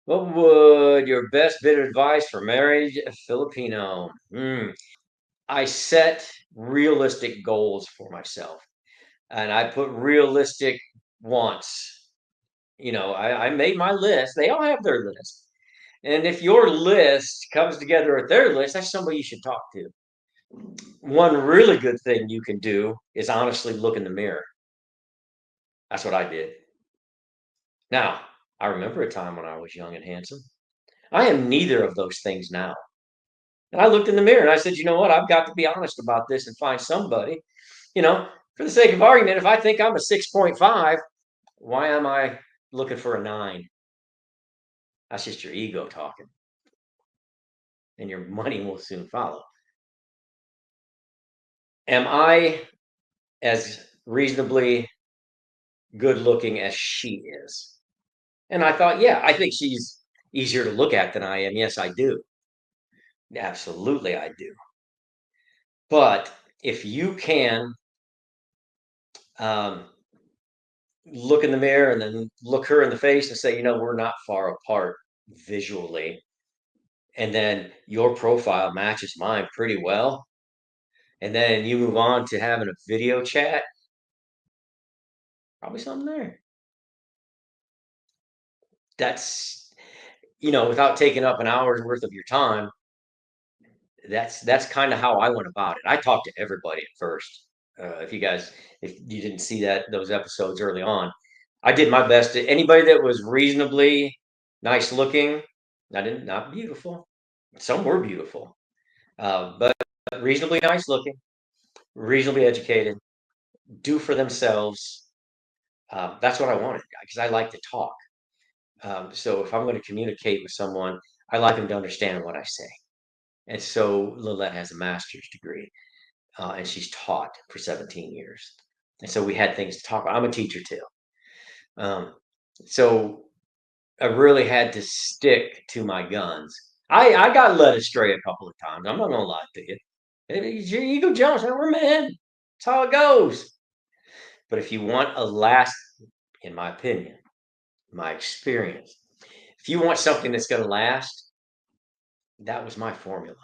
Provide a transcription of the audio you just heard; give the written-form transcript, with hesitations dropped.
What would your best bit of advice for marriage, Filipino? I set realistic goals for myself, and I put realistic wants. I made my list. They all have their list. And if your list comes together with their list, that's somebody you should talk to. One really good thing you can do is honestly look in the mirror. That's what I did. Now, I remember a time when I was young and handsome. I am neither of those things now. And I looked in the mirror and I said, you know what? I've got to be honest about this and find somebody. You know, for the sake of argument, if I think I'm a 6.5, why am I looking for a 9? That's just your ego talking, and your money will soon follow. Am I as reasonably good looking as she is? And I thought, yeah, I think she's easier to look at than I am. Yes, I do. Absolutely, I do. But if you can um, look in the mirror and then look her in the face and say, we're not far apart visually, and then your profile matches mine pretty well, and then you move on to having a video chat, probably something there. That's, without taking up an hour's worth of your time, that's kind of how I went about it. I talked to everybody at first. If you didn't see those episodes early on, I did my best to anybody that was reasonably nice looking. Not beautiful. Some were beautiful, but reasonably nice looking, reasonably educated, do for themselves. That's what I wanted because I like to talk. So if I'm going to communicate with someone, I like them to understand what I say. And so Lillette has a master's degree, and she's taught for 17 years. And so we had things to talk about. I'm a teacher too. Um, so I really had to stick to my guns. I got led astray a couple of times. I'm not going to lie to you. It's your ego jumps, and we're men. That's how it goes. But if you want a last, in my opinion, my experience, if you want something that's going to last, that was my formula.